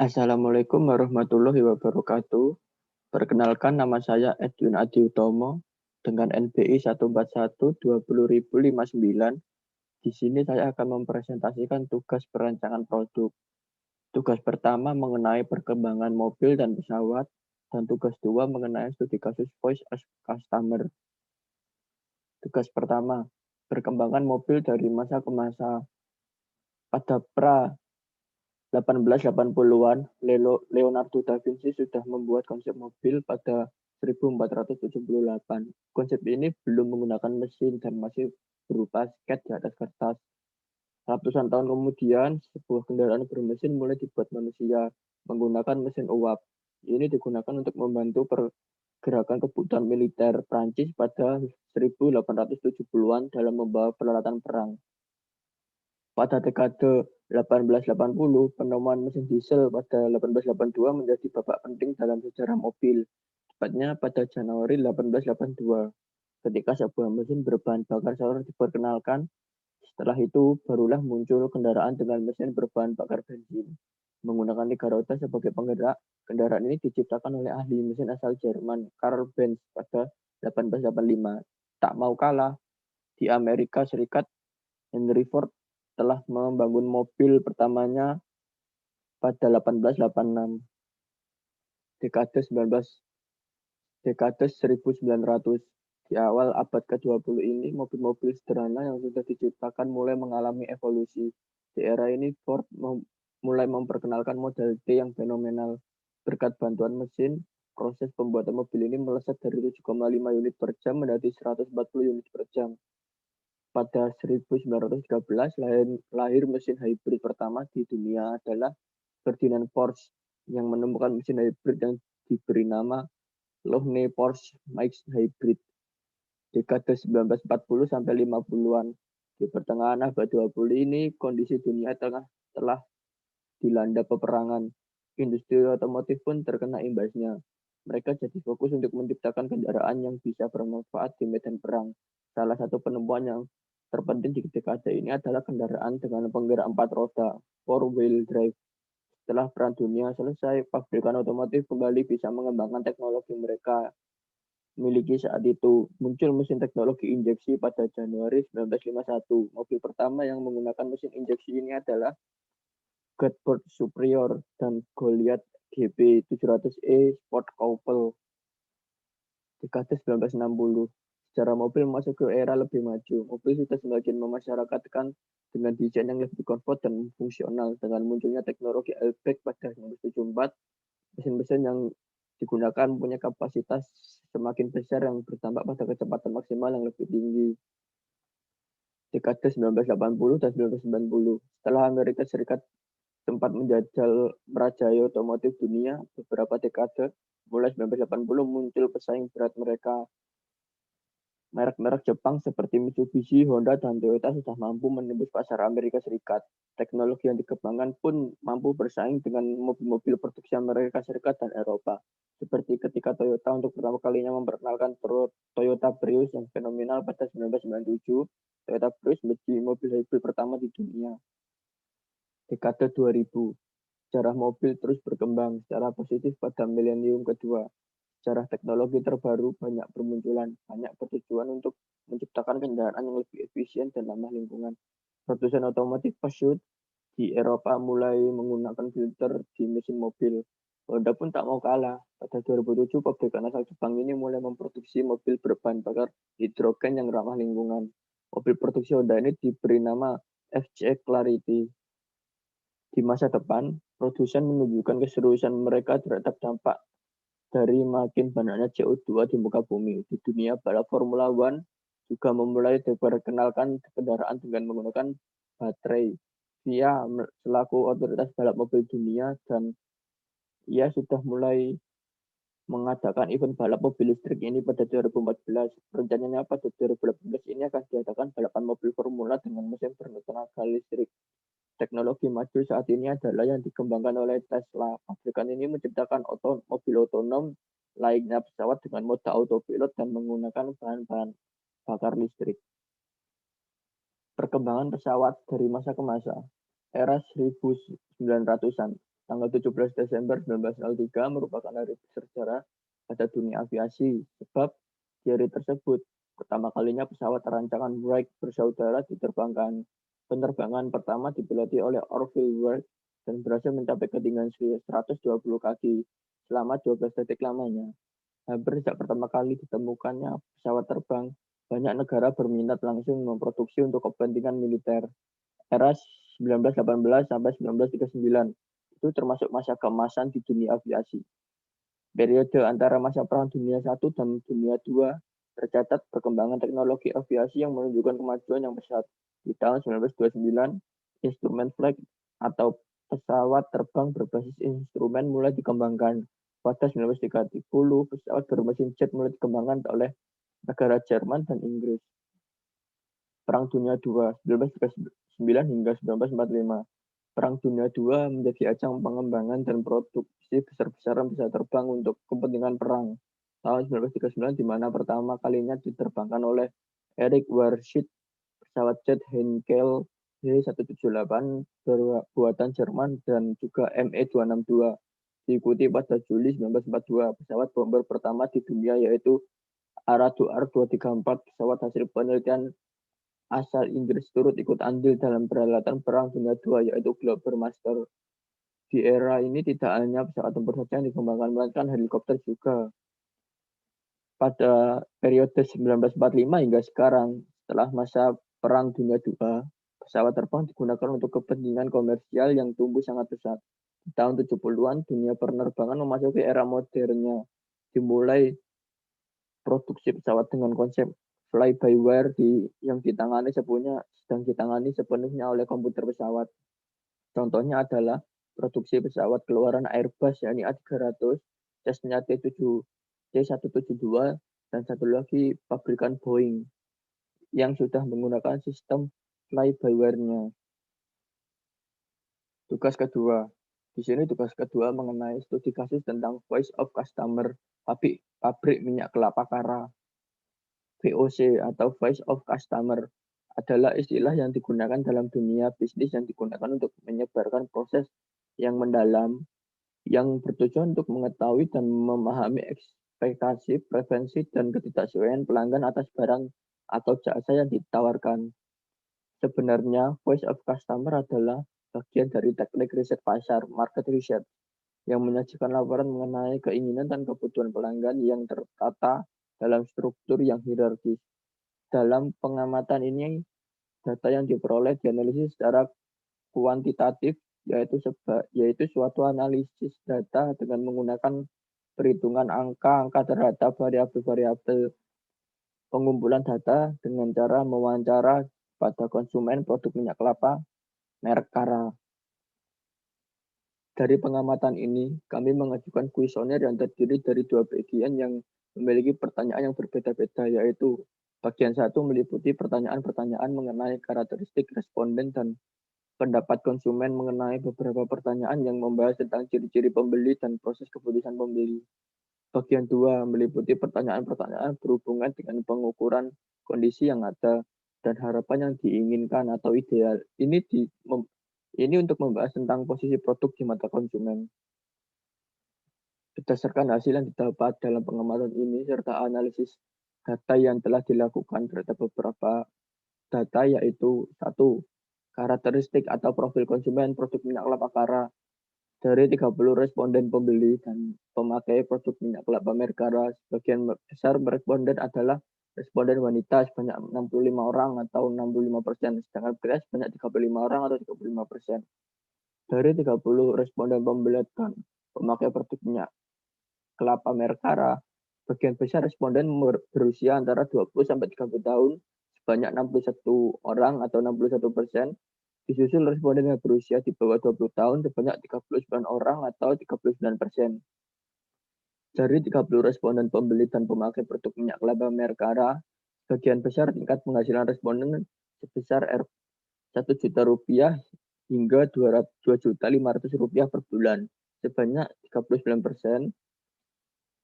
Assalamualaikum warahmatullahi wabarakatuh. Perkenalkan nama saya Edwin Adi Utomo dengan NBI 141-20059. Di sini saya akan mempresentasikan tugas perancangan produk. Tugas pertama mengenai perkembangan mobil dan pesawat, dan tugas dua mengenai studi kasus voice as customer. Tugas pertama, perkembangan mobil dari masa ke masa. Pada pra 1880-an, Leonardo da Vinci sudah membuat konsep mobil pada 1478. Konsep ini belum menggunakan mesin dan masih berupa sket di atas kertas. Ratusan tahun kemudian, sebuah kendaraan bermesin mulai dibuat manusia menggunakan mesin uap. Ini digunakan untuk membantu pergerakan kebutuhan militer Prancis pada 1870-an dalam membawa peralatan perang. Pada dekade 1880, penemuan mesin diesel pada 1882 menjadi babak penting dalam sejarah mobil, tepatnya pada Januari 1882, ketika sebuah mesin berbahan bakar solar diperkenalkan. Setelah itu, barulah muncul kendaraan dengan mesin berbahan bakar bensin. Menggunakan 3 roda sebagai penggerak, kendaraan ini diciptakan oleh ahli mesin asal Jerman, Karl Benz, pada 1885. Tak mau kalah, di Amerika Serikat, Henry Ford telah membangun mobil pertamanya pada 1886. Dekade 1900. Di awal abad ke-20 ini, mobil-mobil sederhana yang sudah diciptakan mulai mengalami evolusi. Di era ini, Ford mulai memperkenalkan model T yang fenomenal. Berkat bantuan mesin, proses pembuatan mobil ini melesat dari 7,5 unit per jam menjadi 140 unit per jam. Pada 1913, lahir mesin hybrid pertama di dunia adalah Ferdinand Porsche yang menemukan mesin hybrid yang diberi nama Lohne Porsche Mix Hybrid. Dekade 1940 sampai 50-an. Di pertengahan abad 20 ini, kondisi dunia telah dilanda peperangan. Industri otomotif pun terkena imbasnya. Mereka jadi fokus untuk menciptakan kendaraan yang bisa bermanfaat di medan perang. Salah satu penemuan yang terpenting di dekade ini adalah kendaraan dengan penggerak 4 roda, four-wheel drive. Setelah Perang Dunia selesai, pabrikan otomotif kembali bisa mengembangkan teknologi mereka miliki saat itu. Muncul mesin teknologi injeksi pada Januari 1951. Mobil pertama yang menggunakan mesin injeksi ini adalah Godford Superior dan Goliath GB 700E Sport Couple. Dekade 1960. Secara mobil masuk ke era lebih maju. Mobil sudah semakin memasyarakatkan dengan desain yang lebih komfort dan fungsional. Dengan munculnya teknologi airbag pada 1974, mesin-mesin yang digunakan punya kapasitas semakin besar yang berdampak pada kecepatan maksimal yang lebih tinggi. Dekade 1980 dan 1990. Setelah Amerika Serikat sempat menjajal merajai otomotif dunia beberapa dekade, mulai 1980 muncul pesaing berat mereka. Merek-merek Jepang seperti Mitsubishi, Honda, dan Toyota sudah mampu menembus pasar Amerika Serikat. Teknologi yang dikembangkan pun mampu bersaing dengan mobil-mobil produksi Amerika Serikat dan Eropa. Seperti ketika Toyota untuk pertama kalinya memperkenalkan Toyota Prius yang fenomenal pada 1997, Toyota Prius menjadi mobil hybrid pertama di dunia. Dekade 2000, sejarah mobil terus berkembang secara positif pada milenium kedua. Sejarah teknologi terbaru banyak bermunculan, banyak bertujuan untuk menciptakan kendaraan yang lebih efisien dan ramah lingkungan. Produsen otomotif Peugeot di Eropa mulai menggunakan filter di mesin mobil. Honda pun tak mau kalah. Pada 2007, pabrikan asal Jepang ini mulai memproduksi mobil berbahan bakar hidrogen yang ramah lingkungan. Mobil produksi Honda ini diberi nama FCX Clarity. Di masa depan, produsen menunjukkan keseriusan mereka terhadap dampak dari makin banyaknya CO2 di muka bumi. Di dunia balap Formula One juga memulai diperkenalkan kendaraan dengan menggunakan baterai. Dia selaku otoritas balap mobil dunia dan ia sudah mulai mengadakan event balap mobil listrik ini pada 2014. Rencananya pada 2018 ini akan diadakan balapan mobil formula dengan mesin bertenaga listrik. Teknologi maju saat ini adalah yang dikembangkan oleh Tesla. Pabrikan ini menciptakan mobil otonom layaknya pesawat dengan mode autopilot dan menggunakan bahan-bahan bakar listrik. Perkembangan pesawat dari masa ke masa. Era 1900-an. Tanggal 17 Desember 1903 merupakan hari bersejarah pada dunia aviasi, sebab di hari tersebut pertama kalinya pesawat rancangan Wright bersaudara diterbangkan. Penerbangan pertama dipiloti oleh Orville Wright dan berhasil mencapai ketinggian 120 kaki selama 12 detik lamanya. Hampir sejak pertama kali ditemukannya pesawat terbang, banyak negara berminat langsung memproduksi untuk kepentingan militer. Era 1918 sampai 1939 itu termasuk masa keemasan di dunia aviasi. Periode antara masa Perang Dunia I dan Dunia II tercatat perkembangan teknologi aviasi yang menunjukkan kemajuan yang pesat. Di tahun 1929, instrumen flight atau pesawat terbang berbasis instrumen mulai dikembangkan. Pada 1930, pesawat bermesin jet mulai dikembangkan oleh negara Jerman dan Inggris. Perang Dunia II 1939 hingga 1945. Perang Dunia II menjadi ajang pengembangan dan produksi besar-besaran pesawat terbang untuk kepentingan perang. Tahun 1939 di mana pertama kalinya diterbangkan oleh Erich Warshid, pesawat jet Heinkel H178 buatan Jerman dan juga ME-262. Diikuti pada Juli 1942 pesawat bomber pertama di dunia yaitu ARA2R234, pesawat hasil penelitian asal Inggris turut ikut andil dalam perhelatan Perang Dunia II yaitu Globermaster. Di era ini tidak hanya pesawat tempur saja yang dikembangkan, melainkan helikopter juga. Pada periode 1945 hingga sekarang, setelah masa Perang Dunia II, pesawat terbang digunakan untuk kepentingan komersial yang tumbuh sangat pesat. Di tahun 70-an, dunia penerbangan memasuki era modernnya. Dimulai produksi pesawat dengan konsep fly by wire yang sedang ditangani sepenuhnya oleh komputer pesawat. Contohnya adalah produksi pesawat keluaran Airbus yakni A300, Cessna C172 dan satu lagi pabrikan Boeing yang sudah menggunakan sistem fly by wire-nya. Tugas kedua. Di sini tugas kedua mengenai studi kasus tentang Voice of Customer pabrik minyak kelapa Kara. VOC atau Voice of Customer adalah istilah yang digunakan dalam dunia bisnis yang digunakan untuk menyebarkan proses yang mendalam yang bertujuan untuk mengetahui dan memahami ekspektasi, preferensi, dan ketidaksesuaian pelanggan atas barang atau jasa yang ditawarkan. Sebenarnya, Voice of Customer adalah bagian dari teknik riset pasar, market research, yang menyajikan laporan mengenai keinginan dan kebutuhan pelanggan yang tertata dalam struktur yang hierarkis. Dalam pengamatan ini, data yang diperoleh dianalisis secara kuantitatif, yaitu suatu analisis data dengan menggunakan perhitungan angka-angka terhadap variabel-variabel pengumpulan data dengan cara mewawancara pada konsumen produk minyak kelapa merek Kara. Dari pengamatan ini, kami mengajukan kuesioner yang terdiri dari dua bagian yang memiliki pertanyaan yang berbeda-beda, yaitu bagian 1 meliputi pertanyaan-pertanyaan mengenai karakteristik responden dan pendapat konsumen mengenai beberapa pertanyaan yang membahas tentang ciri-ciri pembeli dan proses keputusan pembeli. Bagian 2 meliputi pertanyaan-pertanyaan berhubungan dengan pengukuran kondisi yang ada dan harapan yang diinginkan atau ideal. Ini untuk membahas tentang posisi produk di mata konsumen. Berdasarkan hasil yang didapat dalam pengamatan ini serta analisis data yang telah dilakukan terhadap beberapa data yaitu 1. Karakteristik atau profil konsumen produk minyak kelapa Kara. Dari 30 responden pembeli dan pemakai produk minyak kelapa merek Kara, sebagian besar responden adalah responden wanita sebanyak 65 orang atau 65%, sedangkan pria sebanyak 35 orang atau 35%. Dari 30 responden pembeli dan pemakai produk minyak kelapa merek Kara, sebagian besar responden berusia antara 20 sampai 30 tahun, sebanyak 61 orang atau 61%, disusul responden yang berusia di bawah 20 tahun sebanyak 39 orang atau 39%. Dari 30 responden pembeli dan pemakai produk minyak kelapa merek Kara, sebagian besar tingkat penghasilan responden sebesar Rp1.000.000 hingga Rp2.500.000 per bulan, sebanyak 39%,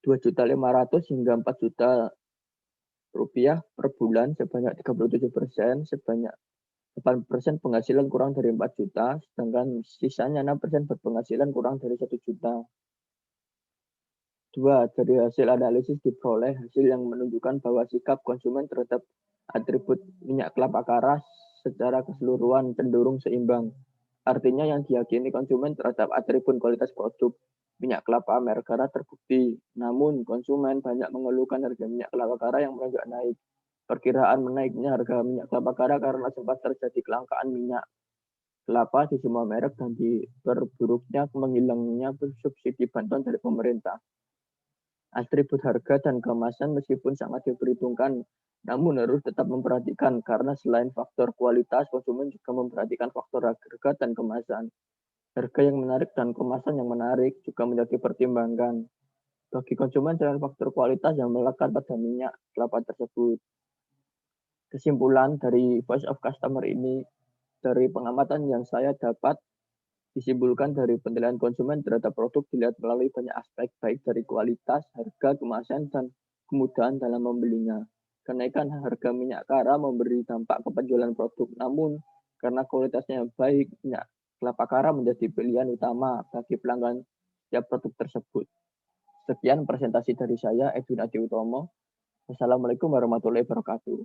Rp2.500.000 hingga Rp4.000.000 per bulan sebanyak 37%, sebanyak 8% penghasilan kurang dari 4 juta, sedangkan sisanya 6% berpenghasilan kurang dari 1 juta. 2. Dari hasil analisis diperoleh hasil yang menunjukkan bahwa sikap konsumen terhadap atribut minyak kelapa kara secara keseluruhan cenderung seimbang. Artinya yang diyakini konsumen terhadap atribut kualitas produk minyak kelapa Mergara terbukti. Namun konsumen banyak mengeluhkan harga minyak kelapa kara yang melonjak naik. Perkiraan menaiknya harga minyak kelapa kara karena sempat terjadi kelangkaan minyak kelapa di semua merek dan diperburuknya menghilangnya subsidi bantuan dari pemerintah. Atribut harga dan kemasan meskipun sangat diperhitungkan, namun harus tetap memperhatikan karena selain faktor kualitas, konsumen juga memperhatikan faktor harga dan kemasan. Harga yang menarik dan kemasan yang menarik juga menjadi pertimbangan. Bagi konsumen dengan faktor kualitas yang melekat pada minyak kelapa tersebut. Kesimpulan dari Voice of Customer ini, dari pengamatan yang saya dapat, disimpulkan dari penilaian konsumen terhadap produk dilihat melalui banyak aspek, baik dari kualitas, harga, kemasan, dan kemudahan dalam membelinya. Kenaikan harga minyak kara memberi dampak ke penjualan produk, namun karena kualitasnya yang baik, minyak kelapa kara menjadi pilihan utama bagi pelanggan setiap produk tersebut. Sekian presentasi dari saya, Edwin Adi Utomo. Wassalamualaikum warahmatullahi wabarakatuh.